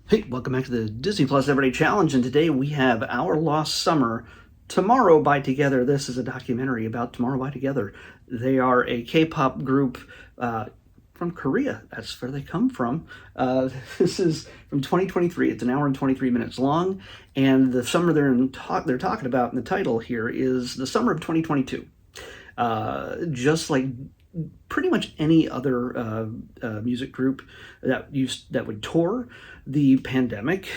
Hey, welcome back to the Disney Plus Everyday Challenge, and today we have Our Lost Summer, Tomorrow by Together. This is a documentary about Tomorrow by Together. They are a K-pop group from Korea. That's where they come from. This is from 2023. It's an hour and 23 minutes long, and the summer they're talking about in the title here is the summer of 2022. Just like pretty much any other music group that would tour, the pandemic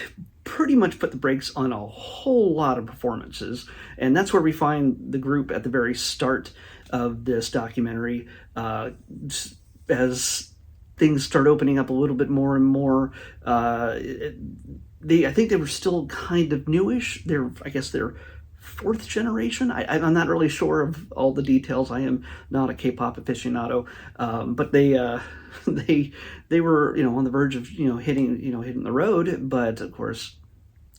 pretty much put the brakes on a whole lot of performances, and that's where we find the group at the very start of this documentary. As things start opening up a little bit more and more, I think they were still kind of newish. I guess they're fourth generation. I'm not really sure of all the details. I am not a K-pop aficionado, but they were on the verge of hitting the road. But of course,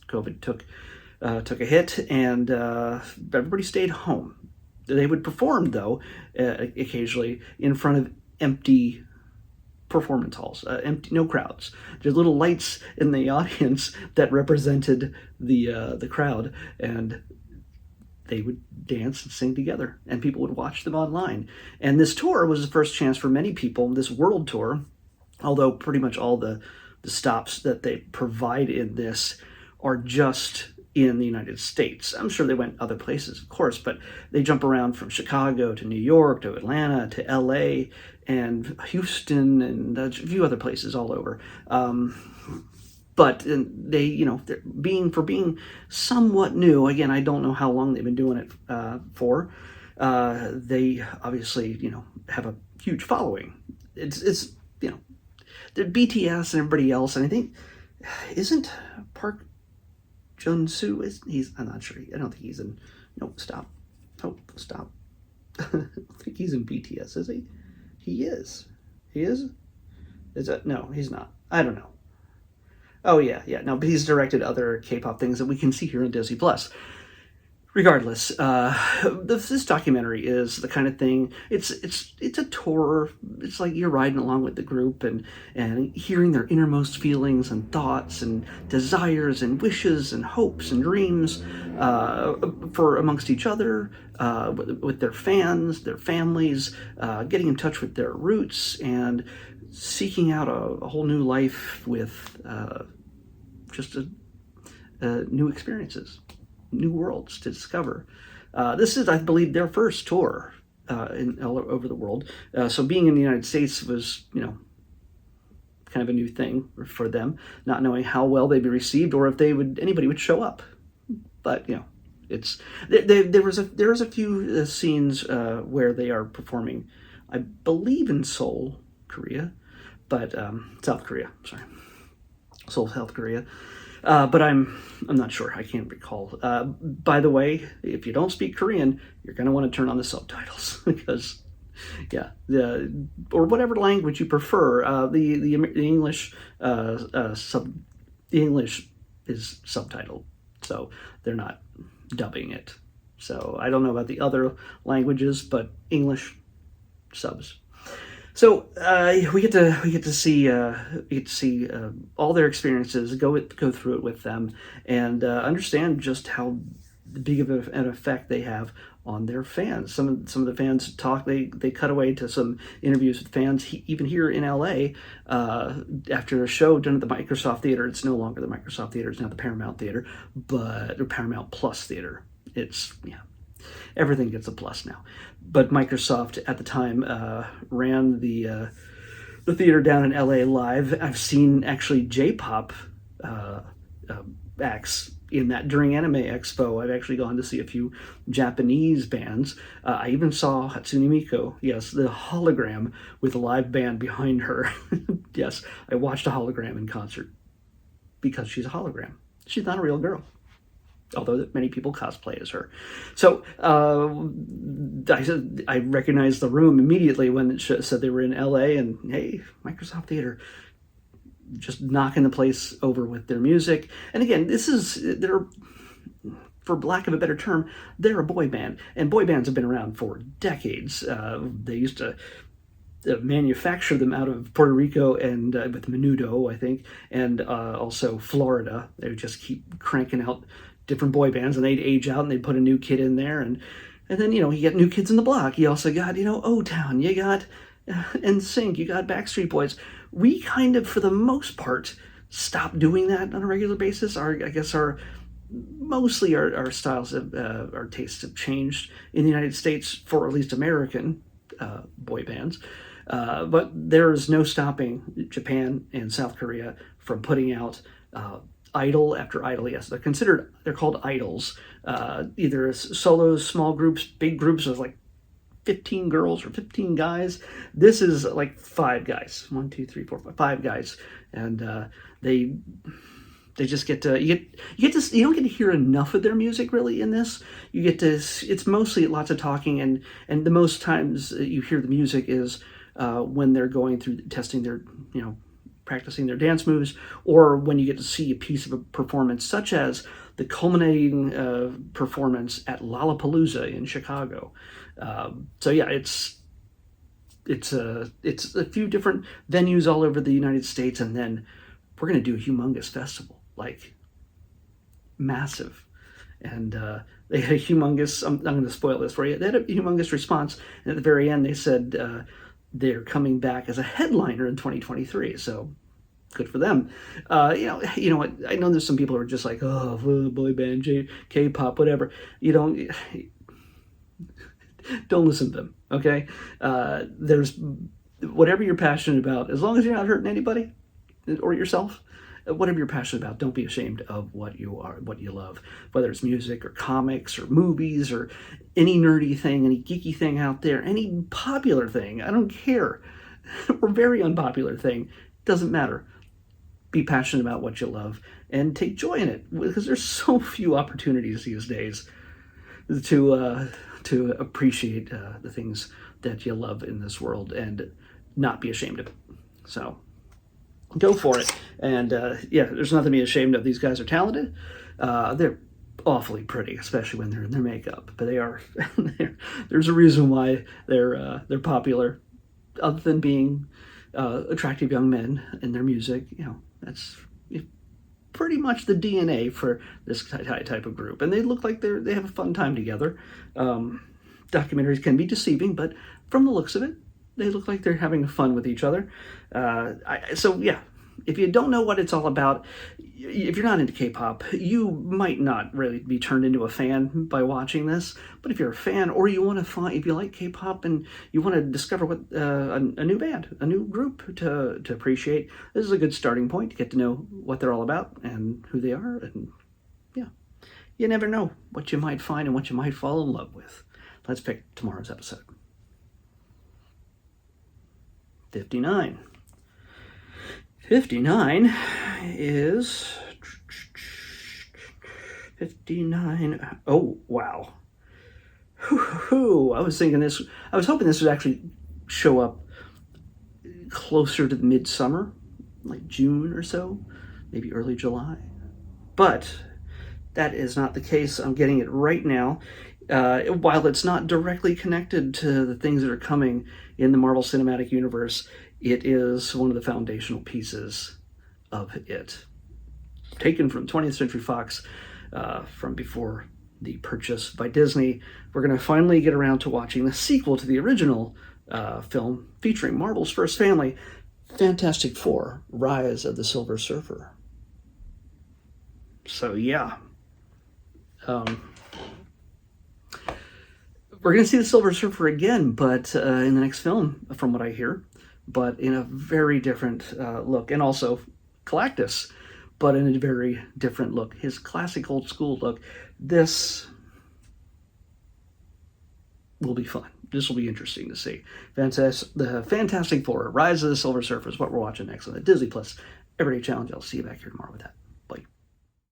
COVID took a hit, and everybody stayed home. They would perform though occasionally in front of empty performance halls, empty, no crowds. There's little lights in the audience that represented the crowd, and they would dance and sing together, and people would watch them online. And this tour was the first chance for many people, this world tour, although pretty much all the stops that they provide in this are just in the United States. I'm sure they went other places, of course, but they jump around from Chicago to New York to Atlanta to LA and Houston and a few other places all over. But they, being somewhat new, again, I don't know how long they've been doing it for. They obviously, have a huge following. It's the BTS and everybody else, and I think isn't Park Jun-soo I'm not sure. I don't think he's in. No, stop. Oh, stop. I don't think he's in BTS, is he? He is. He is. Is that no? He's not. I don't know. Oh yeah. No, but he's directed other K-pop things that we can see here on Disney Plus. Regardless, this documentary is the kind of thing. It's a tour. It's like you're riding along with the group and hearing their innermost feelings and thoughts and desires and wishes and hopes and dreams for amongst each other, with their fans, their families, getting in touch with their roots and seeking out a whole new life with just new experiences, new worlds to discover. This is, I believe, their first tour all over the world. So being in the United States was, kind of a new thing for them, not knowing how well they'd be received or if anybody would show up. But there was a few scenes where they are performing, I believe in Seoul, Korea, but South Korea. Sorry, Seoul, South Korea. But I'm not sure. I can't recall. By the way, if you don't speak Korean, you're going to want to turn on the subtitles because, or whatever language you prefer. The English the English is subtitled, so they're not dubbing it. So I don't know about the other languages, but English subs. So we get to see all their experiences, go through it with them, and understand just how big of an effect they have on their fans. Some of the fans talk. They cut away to some interviews with fans, even here in LA, after a show done at the Microsoft Theater. It's no longer the Microsoft Theater; it's now the Paramount Theater, or Paramount Plus Theater. It's everything gets a plus now. But Microsoft at the time ran the theater down in LA live. I've seen actually J-pop acts in that during Anime Expo. I've actually gone to see a few Japanese bands. I even saw Hatsune Miku, yes, the hologram with a live band behind her. Yes, I watched a hologram in concert because she's a hologram. She's not a real girl, although many people cosplay as her. So I recognized the room immediately when it said they were in LA, and hey, Microsoft Theater, just knocking the place over with their music. And again, they're, for lack of a better term, they're a boy band, and boy bands have been around for decades. They used to manufacture them out of Puerto Rico and with Menudo, I think, and also Florida. They would just keep cranking out different boy bands, and they'd age out and they'd put a new kid in there, and then you get New Kids in the Block. You also got O-Town. You got NSYNC. You got Backstreet Boys. We kind of, for the most part, stopped doing that on a regular basis. Mostly our styles have, our tastes have changed in the United States for at least American boy bands. But there is no stopping Japan and South Korea from putting out idol after idol. Yes, they're called idols. Either as solos, small groups, big groups of like 15 girls or 15 guys. This is like 5 guys. 1, 2, 3, 4, 5, 5 guys, and they just get to you don't get to hear enough of their music really in this. You get to, it's mostly lots of talking, and the most times you hear the music is when they're going through testing their practicing their dance moves, or when you get to see a piece of a performance, such as the culminating performance at Lollapalooza in Chicago. So yeah, it's a few different venues all over the United States, and then we're going to do a humongous festival, like massive. And they had a humongous, I'm going to spoil this for you, they had a humongous response, and at the very end they said they're coming back as a headliner in 2023, so good for them. You know what, I know there's some people who are just like, oh, boy band, K-pop, whatever. Don't listen to them, okay? There's whatever you're passionate about, as long as you're not hurting anybody or yourself, whatever you're passionate about, don't be ashamed of what you love, whether it's music or comics or movies or any nerdy thing, any geeky thing out there, any popular thing. I don't care. Or very unpopular thing. Doesn't matter. Be passionate about what you love and take joy in it, because there's so few opportunities these days to appreciate the things that you love in this world and not be ashamed of it. So go for it. And yeah, there's nothing to be ashamed of. These guys are talented. They're awfully pretty, especially when they're in their makeup. But they are. There's a reason why they're popular, other than being attractive young men in their music. That's pretty much the DNA for this type of group. And they look like they have a fun time together. Documentaries can be deceiving, but from the looks of it, they look like they're having fun with each other. So yeah, if you don't know what it's all about, if you're not into K-pop, you might not really be turned into a fan by watching this. But if you're a fan, or you want to find, if you like K-pop and you want to discover what a new band, a new group to appreciate, this is a good starting point to get to know what they're all about and who they are. And yeah, you never know what you might find and what you might fall in love with. Let's pick tomorrow's episode. 59. 59 is 59. Oh, wow. I was hoping this would actually show up closer to midsummer, like June or so, maybe early July. But that is not the case. I'm getting it right now. While it's not directly connected to the things that are coming in the Marvel Cinematic Universe, it is one of the foundational pieces of it. Taken from 20th Century Fox, from before the purchase by Disney. We're going to finally get around to watching the sequel to the original film featuring Marvel's first family, Fantastic Four: Rise of the Silver Surfer. So yeah. We're going to see the Silver Surfer again, but in the next film, from what I hear, but in a very different look. And also Galactus, but in a very different look. His classic old school look. This will be fun. This will be interesting to see. The Fantastic Four: Rise of the Silver Surfer is what we're watching next on the Disney Plus Everyday Challenge. I'll see you back here tomorrow with that.